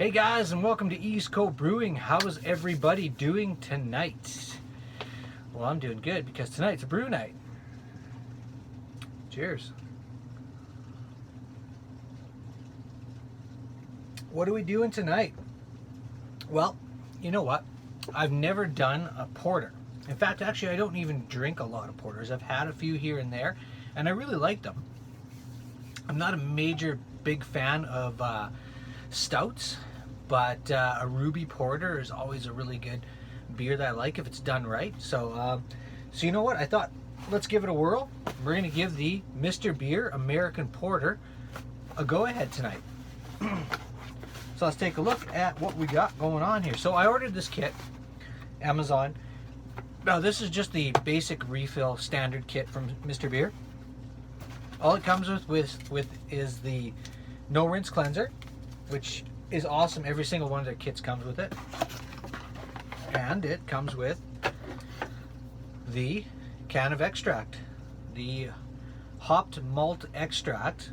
Hey guys, and welcome to East Coast Brewing. How is everybody doing tonight? Well, I'm doing good because tonight's a brew night. Cheers. What are we doing tonight? Well, you know what? I've never done a porter. In fact, actually, I don't even drink a lot of porters. I've had a few here and there, and I really like them. I'm not a major big fan of stouts, but a ruby porter is always a really good beer that I like if it's done right. So you know what? I thought, let's give it a whirl. We're going to give the Mr. Beer American Porter a go-ahead tonight. So let's take a look at what we got going on here. So I ordered this kit, Amazon. Now this is just the basic refill standard kit from Mr. Beer. All it comes with is the no rinse cleanser, which is awesome. Every single one of their kits comes with it. And it comes with the can of extract, the hopped malt extract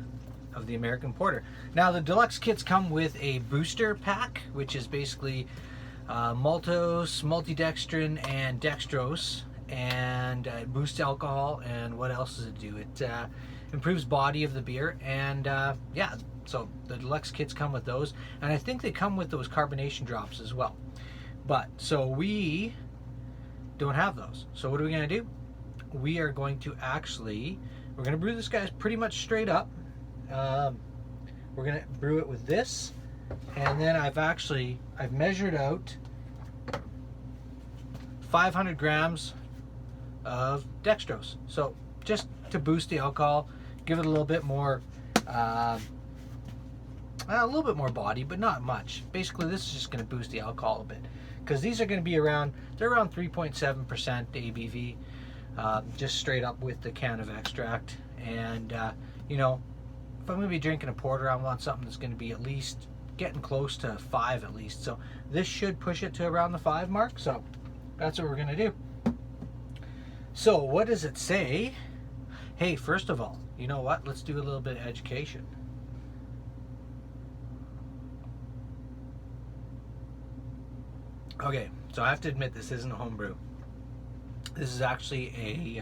of the American Porter. Now the deluxe kits come with a booster pack, which is basically maltose, multidextrin, and dextrose, and it boosts alcohol. And what else does it do? It improves body of the beer, and yeah, so the deluxe kits come with those, and I think they come with those carbonation drops as well. But so we don't have those. So what are we going to do? We are going to we're going to brew this guy pretty much straight up. We're going to brew it with this, and then I've measured out 500 grams of dextrose. So just to boost the alcohol, give it a little bit more body, but not much. Basically, this is just going to boost the alcohol a bit, because these are going to be around 3.7% ABV, just straight up with the can of extract. And you know, if I'm going to be drinking a porter, I want something that's going to be at least getting close to 5 at least. So this should push it to around the 5 mark. So that's what we're going to do. So what does it say? Hey, first of all, you know what? Let's do a little bit of education. Okay, so I have to admit, this isn't a homebrew. This is actually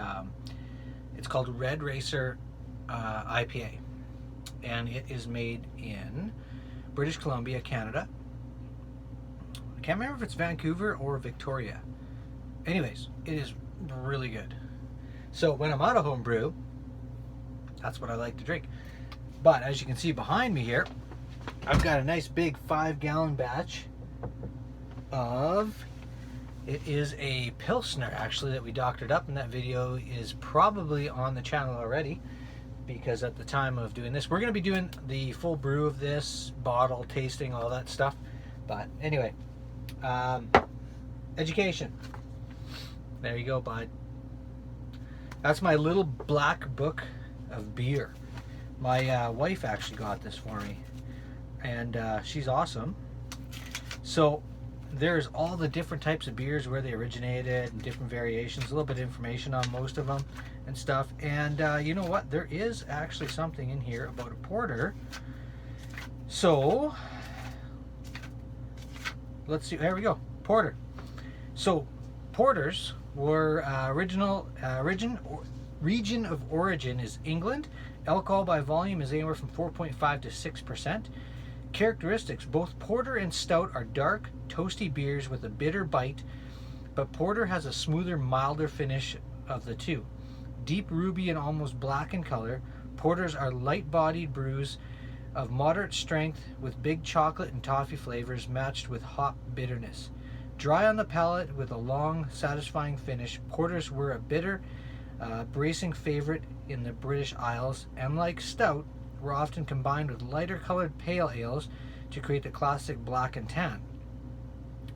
it's called Red Racer IPA, and it is made in British Columbia, Canada. I can't remember if it's Vancouver or Victoria. Anyways, it is really good. So when I'm out of homebrew, that's what I like to drink. But as you can see behind me here, I've got a nice big 5-gallon batch of, it is a Pilsner actually that we doctored up, and that video is probably on the channel already, because at the time of doing this, we're going to be doing the full brew of this, bottle tasting, all that stuff. But anyway, education. There you go, bud. That's my little black book of beer. My wife actually got this for me, and she's awesome. So there's all the different types of beers, where they originated, and different variations, a little bit of information on most of them and stuff. And you know what? There is actually something in here about a porter. So let's see. There we go. Porter. So porters were region of origin is England. Alcohol by volume is anywhere from 4.5 to 6%. Characteristics: both porter and stout are dark, toasty beers with a bitter bite, but porter has a smoother, milder finish of the two. Deep ruby and almost black in color, porters are light-bodied brews of moderate strength with big chocolate and toffee flavors matched with hop bitterness. Dry on the palate with a long, satisfying finish, porters were a bitter, bracing favorite in the British Isles, and like stout, were often combined with lighter colored pale ales to create the classic black and tan.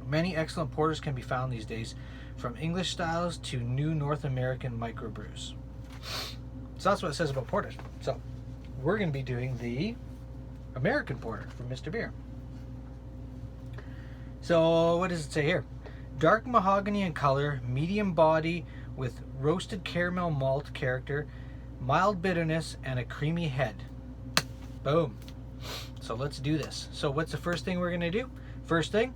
Many excellent porters can be found these days, from English styles to new North American microbrews. So that's what it says about porters. So we're going to be doing the American Porter from Mr. Beer. So what does it say here? Dark mahogany in color, medium body with roasted caramel malt character, mild bitterness, and a creamy head. Boom. So let's do this. So what's the first thing we're gonna do? First thing,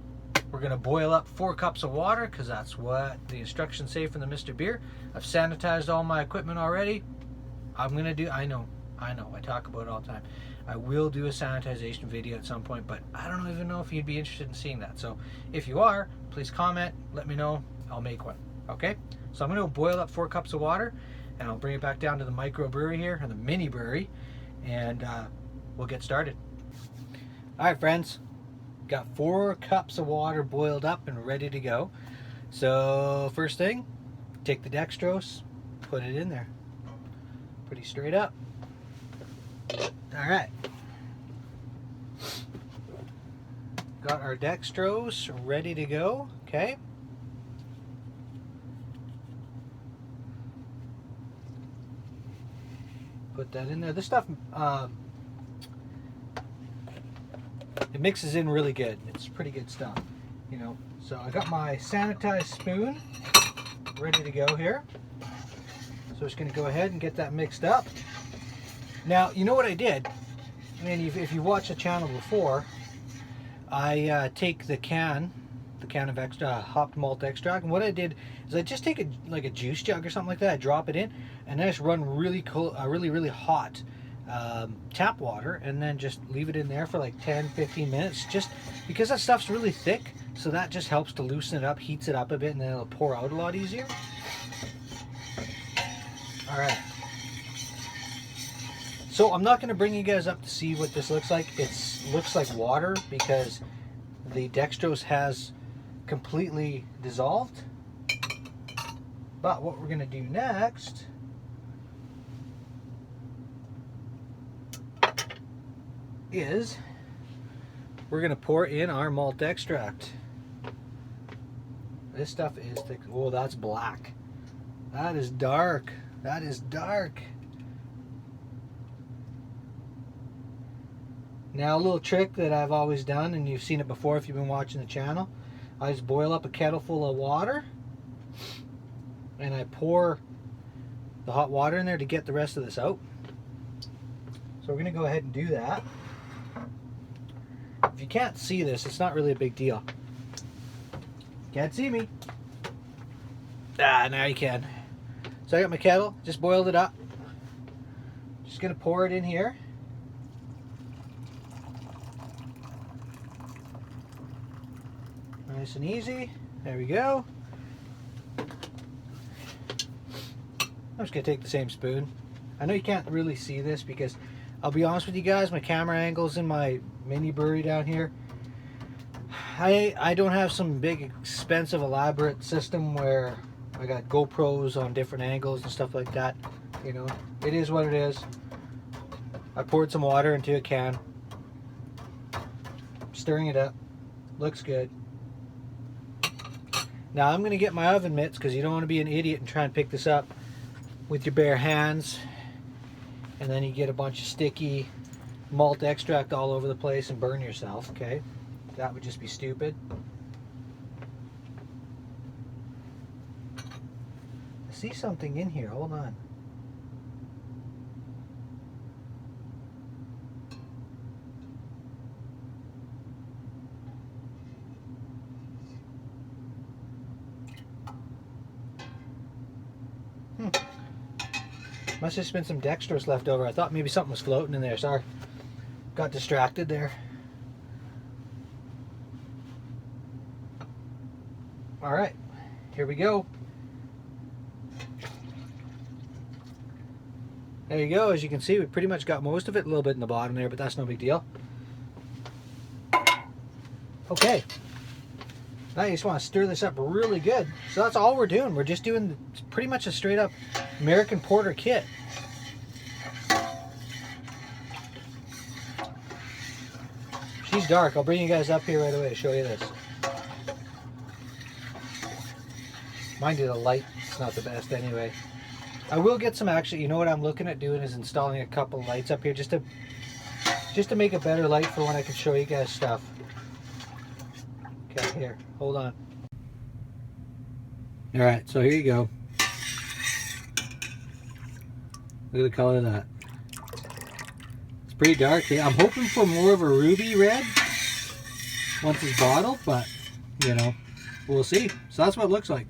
we're gonna boil up 4 cups of water, because that's what the instructions say from the Mr. Beer. I've sanitized all my equipment already. I'm gonna do, I know, I talk about it all the time. I will do a sanitization video at some point, but I don't even know if you'd be interested in seeing that. So if you are, please comment, let me know, I'll make one, okay? So I'm gonna boil up 4 cups of water, and I'll bring it back down to the micro brewery here, or the mini brewery, and we'll get started. All right, friends, got 4 cups of water boiled up and ready to go. So first thing, take the dextrose, put it in there, pretty straight up. All right, got our dextrose ready to go. Okay, put that in there. This stuff it mixes in really good. It's pretty good stuff, you know. So I got my sanitized spoon ready to go here. So just going to go ahead and get that mixed up. Now, you know what I did? I mean, if you watched the channel before, I take the can of extra hopped malt extract, and what I did is I just take like a juice jug or something like that. I drop it in, and I just run really cold, really hot tap water, and then just leave it in there for like 10-15 minutes, just because that stuff's really thick. So that just helps to loosen it up, heats it up a bit, and then it'll pour out a lot easier. All right. So I'm not going to bring you guys up to see what this looks like. It looks like water because the dextrose has completely dissolved. But what we're going to do next is we're going to pour in our malt extract. This stuff is thick. Oh, that's black. That is dark. That is dark. Now, a little trick that I've always done, and you've seen it before if you've been watching the channel, I just boil up a kettle full of water, and I pour the hot water in there to get the rest of this out. So we're going to go ahead and do that. If you can't see this, it's not really a big deal. Can't see me. Ah, now you can. So I got my kettle, just boiled it up. Just going to pour it in here. Nice and easy. There we go. I'm just going to take the same spoon. I know you can't really see this because, I'll be honest with you guys, my camera angle's in my mini brewery down here. I don't have some big, expensive, elaborate system where I got GoPros on different angles and stuff like that. You know, it is what it is. I poured some water into a can. Stirring it up. Looks good. Now I'm going to get my oven mitts because you don't want to be an idiot and try and pick this up with your bare hands. And then you get a bunch of sticky malt extract all over the place and burn yourself, okay? That would just be stupid. I see something in here. Hold on. Must have just been some dextrose left over. I thought maybe something was floating in there. Sorry. Got distracted there. Alright. Here we go. There you go. As you can see, we pretty much got most of it. A little bit in the bottom there, but that's no big deal. Okay. Now you just want to stir this up really good. So that's all we're doing. We're just doing pretty much a straight up American Porter kit. She's dark. I'll bring you guys up here right away to show you this. Mind you, the light's not the best anyway. I will get some, actually, you know what I'm looking at doing is installing a couple lights up here just to make a better light for when I can show you guys stuff. Okay, here, hold on. Alright, so here you go. Look at the color of that. It's pretty dark. I'm hoping for more of a ruby red once it's bottled, but you know, we'll see. So that's what it looks like.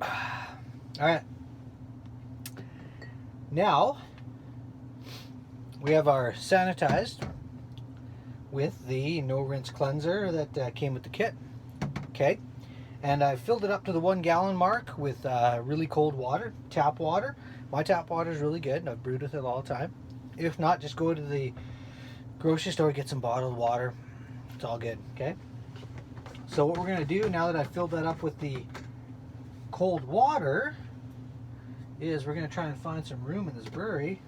All right. Now we have our sanitized with the no rinse cleanser that came with the kit. Okay. And I filled it up to the 1 gallon mark with really cold water, tap water. My tap water is really good, and I've brewed with it all the time. If not, just go to the grocery store, get some bottled water. It's all good, okay? So what we're going to do now that I've filled that up with the cold water is we're going to try and find some room in this brewery.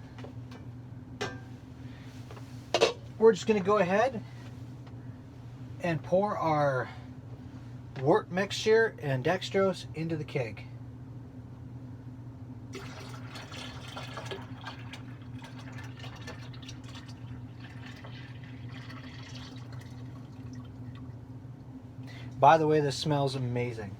We're just going to go ahead and pour our wort mixture and dextrose into the keg. By the way, this smells amazing.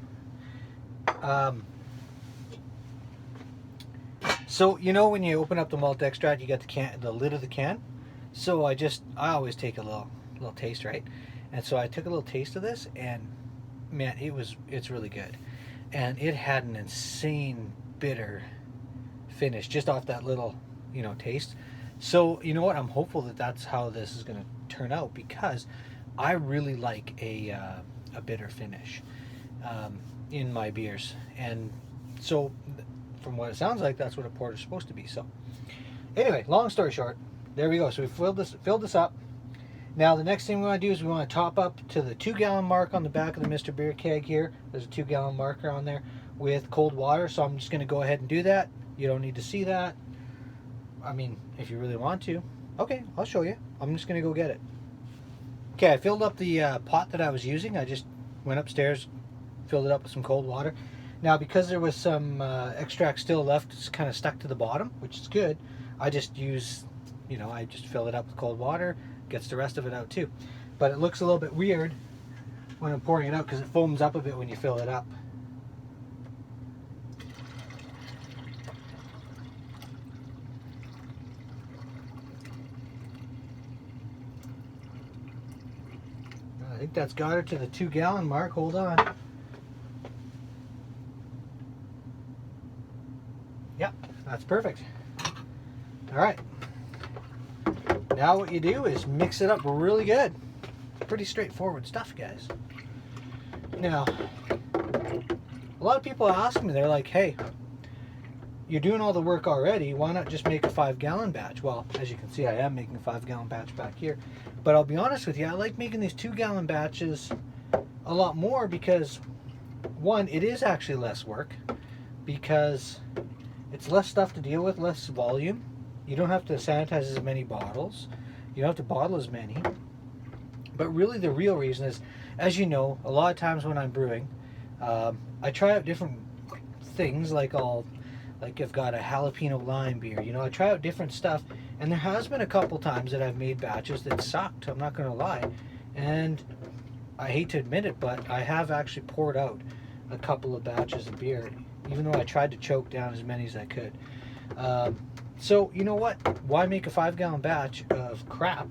So you know when you open up the malt extract, you got the lid of the can. So I always take a little taste, right? And so I took a little taste of this, and man, it's really good. And it had an insane bitter finish just off that little, taste. So you know what? I'm hopeful that that's how this is going to turn out, because I really like a bitter finish in my beers. And so from what it sounds like, that's what a porter's supposed to be. So anyway, long story short, there we go. So we filled this up. Now the next thing we want to do is we want to top up to the 2 gallon mark on the back of the Mr. Beer keg here. There's a 2 gallon marker on there with cold water. So I'm just going to go ahead and do that. You don't need to see that. I mean, if you really want to. Okay, I'll show you. I'm just going to go get it. Okay, I filled up the pot that I was using. I just went upstairs, filled it up with some cold water. Now because there was some extract still left, it's kind of stuck to the bottom, which is good. I just use, I just fill it up with cold water. Gets the rest of it out too. But it looks a little bit weird when I'm pouring it out because it foams up a bit when you fill it up. I think that's got her to the 2 gallon mark. Hold on. Yep, that's perfect. All right. Now what you do is mix it up really good. Pretty straightforward stuff, guys. Now, a lot of people ask me, they're like, hey, you're doing all the work already, why not just make a 5 gallon batch? Well, as you can see, I am making a 5 gallon batch back here. But I'll be honest with you, I like making these 2 gallon batches a lot more because, one, it is actually less work because it's less stuff to deal with, less volume. You don't have to sanitize as many bottles. You don't have to bottle as many. But really the real reason is, as you know, a lot of times when I'm brewing, I try out different things, like I've got a jalapeno lime beer. I try out different stuff. And there has been a couple times that I've made batches that sucked, I'm not going to lie. And I hate to admit it, but I have actually poured out a couple of batches of beer, even though I tried to choke down as many as I could. So, you know what? Why make a 5 gallon batch of crap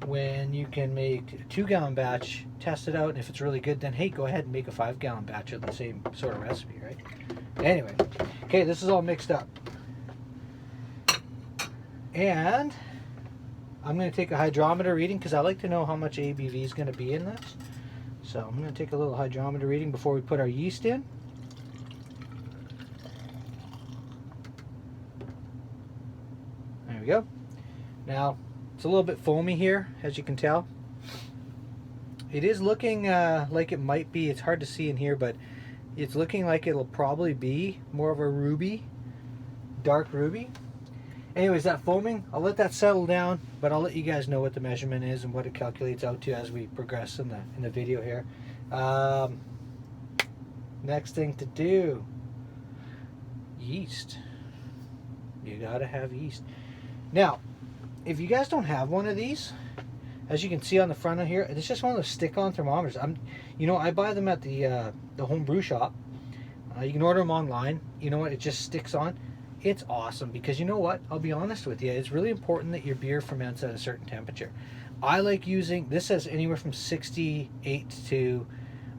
when you can make a 2 gallon batch, test it out, and if it's really good, then hey, go ahead and make a 5 gallon batch of the same sort of recipe, right? Anyway, okay, this is all mixed up. And I'm going to take a hydrometer reading because I like to know how much ABV is going to be in this. So I'm going to take a little hydrometer reading before we put our yeast in. There we go. Now, it's a little bit foamy here, as you can tell. It is looking like it might be, it's hard to see in here, but it's looking like it'll probably be more of a ruby, dark ruby. Anyways, that foaming, I'll let that settle down, but I'll let you guys know what the measurement is and what it calculates out to as we progress in the video here. Next thing to do, yeast. You gotta have yeast. Now, if you guys don't have one of these, as you can see on the front of here, it's just one of those stick-on thermometers. I buy them at the home brew shop. You can order them online. You know what? It just sticks on. It's awesome because you know what? I'll be honest with you. It's really important that your beer ferments at a certain temperature. I like using, this says anywhere from 68 to,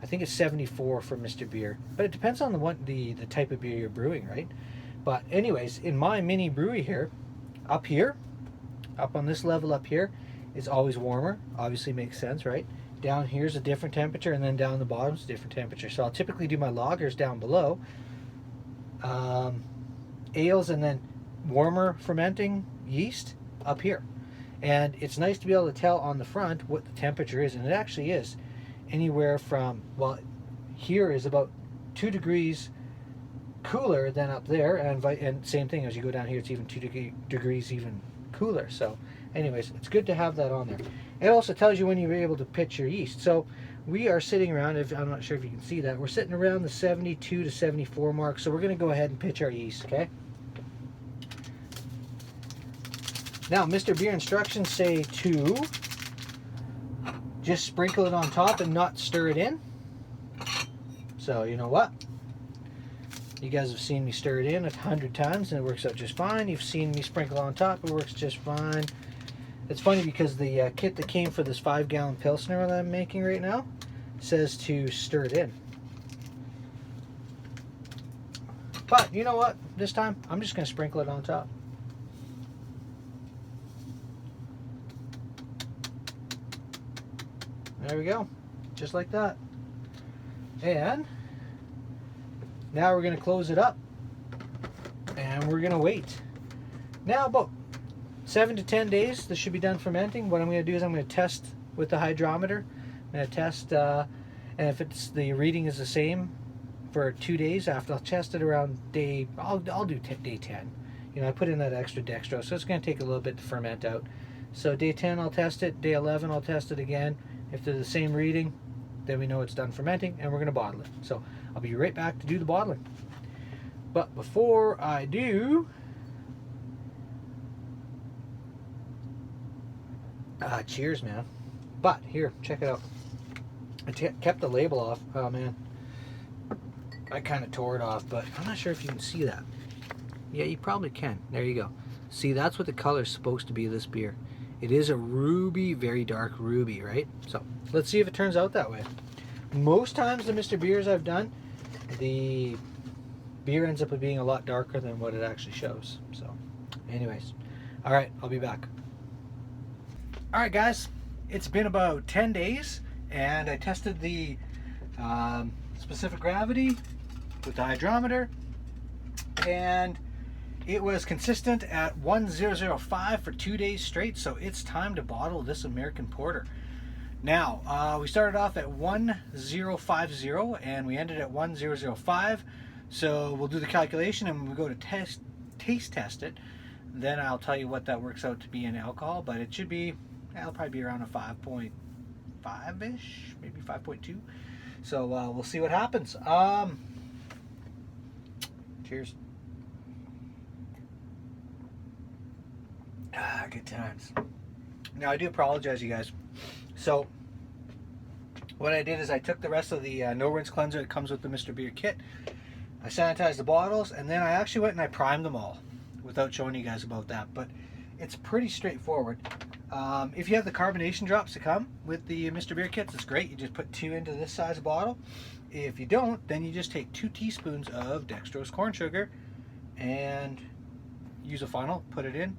I think it's 74 for Mr. Beer. But it depends on the type of beer you're brewing, right? But anyways, in my mini brewery here, up on this level up here, is always warmer. Obviously makes sense, right? Down here's a different temperature, and then down the bottom's a different temperature. So I'll typically do my lagers down below. Ales and then warmer fermenting yeast up here. And it's nice to be able to tell on the front what the temperature is, and it actually is anywhere from, well, here is about 2 degrees cooler than up there, and same thing as you go down here, it's even 2 degrees even cooler. So anyways, it's good to have that on there. It also tells you when you're able to pitch your yeast. So we are sitting around, I'm not sure if you can see that, we're sitting around the 72 to 74 mark. So we're going to go ahead and pitch our yeast, okay? Now, Mr. Beer instructions say to just sprinkle it on top and not stir it in. So you know what? You guys have seen me stir it in 100 times and it works out just fine. You've seen me sprinkle on top, it works just fine. It's funny because the kit that came for this 5-gallon Pilsner that I'm making right now says to stir it in. But you know what? This time I'm just going to sprinkle it on top. There we go. Just like that. And now we're going to close it up and we're going to wait. Now about 7 to 10 days this should be done fermenting. What I'm going to do is I'm going to test with the hydrometer. I'm going to test and if it's the reading is the same for 2 days after, I'll test it around day, I'll do day 10. You know, I put in that extra dextrose, so it's going to take a little bit to ferment out. So day 10 I'll test it, day 11 I'll test it again. If they're the same reading, then we know it's done fermenting and we're going to bottle it. So I'll be right back to do the bottling. But before I do, cheers, man. But here, check it out. I kept the label off. Oh man, I kind of tore it off, but I'm not sure if you can see that. Yeah, you probably can. There you go. See, that's what the color is supposed to be of this beer. It is a ruby, very dark ruby, right? So let's see if it turns out that way. Most times the Mr. Beers I've done, the beer ends up being a lot darker than what it actually shows. So anyways, all right, I'll be back. All right, guys, it's been about 10 days and I tested the specific gravity with the hydrometer and it was consistent at 1005 for 2 days straight, so it's time to bottle this American Porter. Now, we started off at 1050 and we ended at 1005, so we'll do the calculation and when we go to taste test it, then I'll tell you what that works out to be in alcohol, but it should be, it'll probably be around a 5.5-ish, maybe 5.2. So we'll see what happens. Cheers. Good times. Now I do apologize, you guys. So what I did is I took the rest of the no rinse cleanser that comes with the Mr. Beer kit. I sanitized the bottles and then I actually went and I primed them all without showing you guys about that. But it's pretty straightforward. If you have the carbonation drops to come with the Mr. Beer kits, it's great. You just put 2 into this size bottle. If you don't, then you just take 2 teaspoons of dextrose corn sugar and use a funnel, put it in.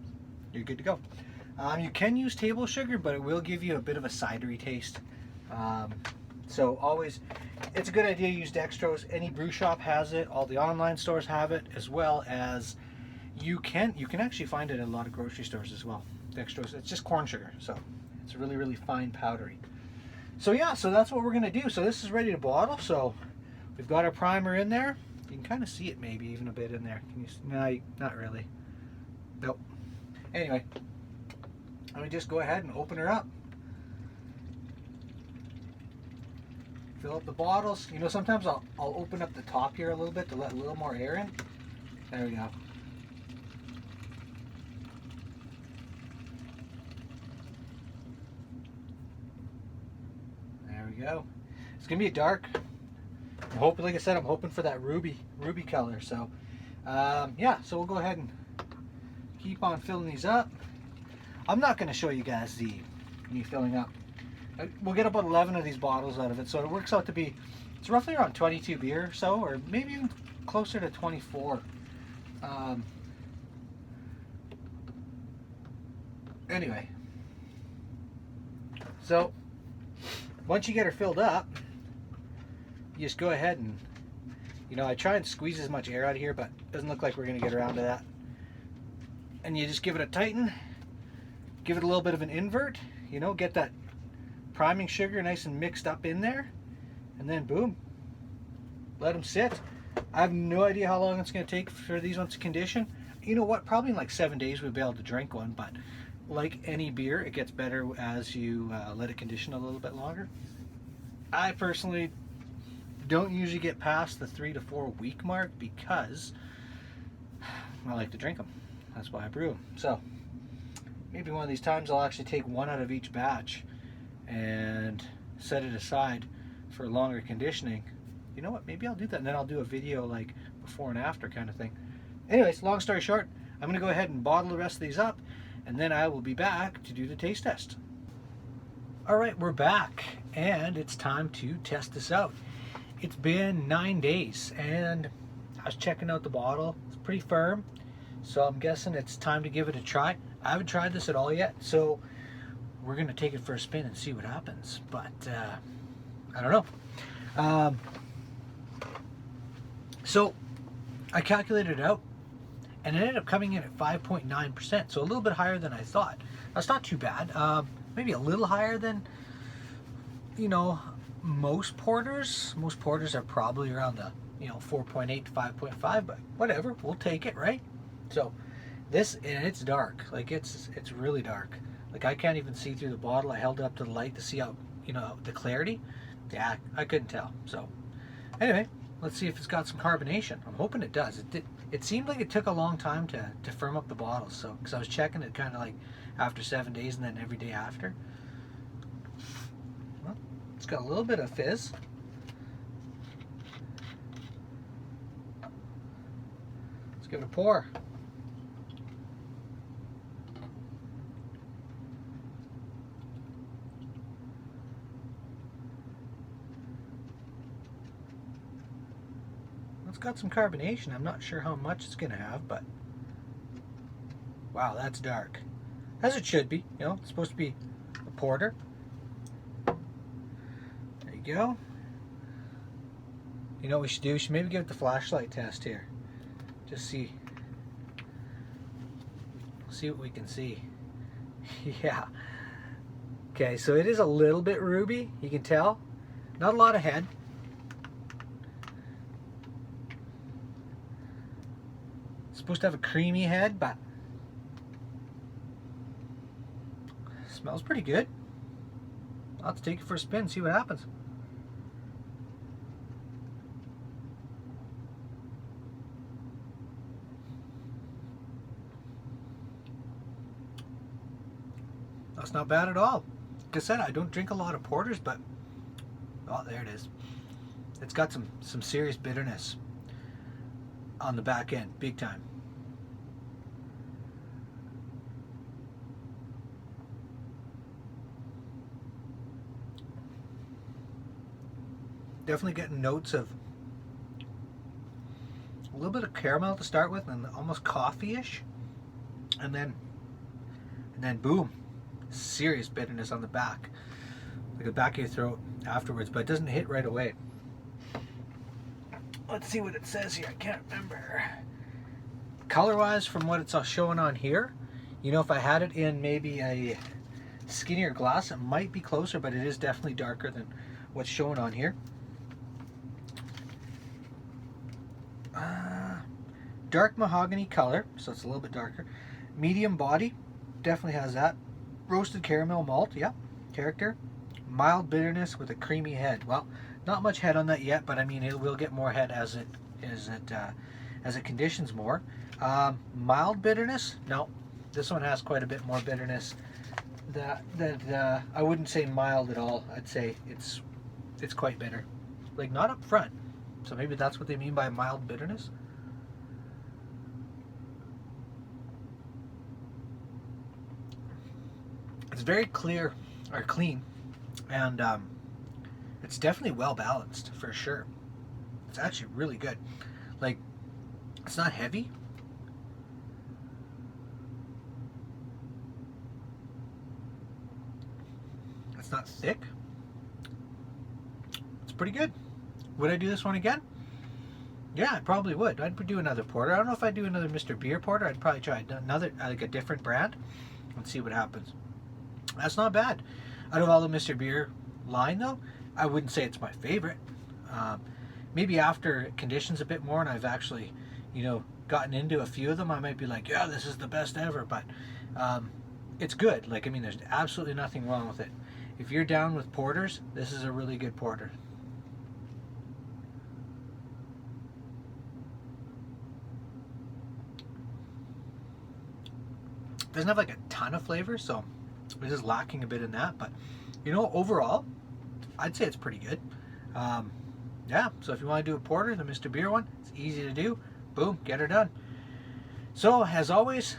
You're good to go. You can use table sugar, but it will give you a bit of a cidery taste. So always, it's a good idea to use dextrose. Any brew shop has it. All the online stores have it, as well as you can actually find it at a lot of grocery stores as well. Dextrose, it's just corn sugar, so it's really, really fine powdery. So yeah, so that's what we're gonna do. So this is ready to bottle. So we've got our primer in there. You can kind of see it, maybe even a bit in there. Can you? No, not really. Nope. Anyway, let me just go ahead and open her up. Fill up the bottles. You know, sometimes I'll open up the top here a little bit to let a little more air in. There we go. There we go. It's gonna be a dark I'm hoping, like I said, I'm hoping for that ruby color. So yeah, so we'll go ahead and keep on filling these up. I'm not going to show you guys me filling up. We'll get about 11 of these bottles out of it, so it works out to be, it's roughly around 22 beer or so, or maybe even closer to 24. Anyway, so once you get her filled up, you just go ahead and, you know, I try and squeeze as much air out of here, but it doesn't look like we're going to get around to that. And you just give it a tighten, give it a little bit of an invert, you know, get that priming sugar nice and mixed up in there, and then boom, let them sit. I have no idea how long it's going to take for these ones to condition. You know what, probably in like 7 days we'll be able to drink one, but like any beer, it gets better as you let it condition a little bit longer. I personally don't usually get past the 3 to 4 week mark because I like to drink them. That's why I brew them. So maybe one of these times I'll actually take one out of each batch and set it aside for longer conditioning. You know what, maybe I'll do that, and then I'll do a video like before and after kind of thing. Anyways, long story short, I'm going to go ahead and bottle the rest of these up, and then I will be back to do the taste test. Alright, we're back, and it's time to test this out. It's been 9 days, and I was checking out the bottle. It's pretty firm, so I'm guessing it's time to give it a try. I haven't tried this at all yet, so we're going to take it for a spin and see what happens, but I don't know. So I calculated it out, and it ended up coming in at 5.9%, so a little bit higher than I thought. That's not too bad. Maybe a little higher than, you know, most porters. Most porters are probably around the, you know, 4.8 to 5.5, but whatever, we'll take it, right? So this, and it's dark, like it's really dark. Like I can't even see through the bottle. I held it up to the light to see how, you know, the clarity. Yeah, I couldn't tell. So anyway, let's see if it's got some carbonation. I'm hoping it does. It seemed like it took a long time to firm up the bottle. So, because I was checking it kind of like after 7 days and then every day after. Well, it's got a little bit of fizz. Let's give it a pour. It's got some carbonation. I'm not sure how much it's going to have, but wow, that's dark. As it should be, you know, it's supposed to be a porter. There you go. You know what we should do? We should maybe give it the flashlight test here. Just see what we can see. Yeah. Okay, so it is a little bit ruby, you can tell. Not a lot of head. Supposed to have a creamy head, but smells pretty good. I'll have to take it for a spin and see what happens. That's not bad at all. Like I said, I don't drink a lot of porters, but oh, there it is. It's got some serious bitterness on the back end, big time. Definitely getting notes of a little bit of caramel to start with, and almost coffee-ish, and then boom, serious bitterness on the back, like the back of your throat afterwards, but it doesn't hit right away. Let's see what it says here. I can't remember. Color-wise, from what it's showing on here, you know, if I had it in maybe a skinnier glass, it might be closer, but it is definitely darker than what's shown on here. Dark mahogany color, so it's a little bit darker. Medium body, definitely has that. Roasted caramel malt, yeah, character. Mild bitterness with a creamy head. Well, not much head on that yet, but I mean it will get more head as it conditions more. Mild bitterness, no, this one has quite a bit more bitterness. That I wouldn't say mild at all. I'd say it's quite bitter. Like not up front, So maybe that's what they mean by mild bitterness. It's very clear, or clean, and it's definitely well balanced for sure. It's actually really good. Like, it's not heavy. It's not thick. It's pretty good. Would I do this one again? Yeah, I probably would. I'd do another porter. I don't know if I'd do another Mr. Beer porter. I'd probably try another, like a different brand, and see what happens. That's not bad. Out of all the Mr. Beer line, though, I wouldn't say it's my favorite. Maybe after it conditions a bit more and I've actually, gotten into a few of them, I might be like, yeah, this is the best ever. But it's good. Like, I mean, there's absolutely nothing wrong with it. If you're down with porters, this is a really good porter. Doesn't have like a ton of flavor, so it is lacking a bit in that. But overall, I'd say it's pretty good. Yeah, so if you want to do a porter, the Mr. Beer one, it's easy to do. Boom, get her done. So as always,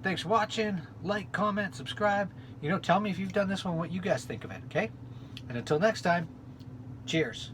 thanks for watching. Like, comment, subscribe. Tell me if you've done this one, what you guys think of it. Okay, and until next time, cheers.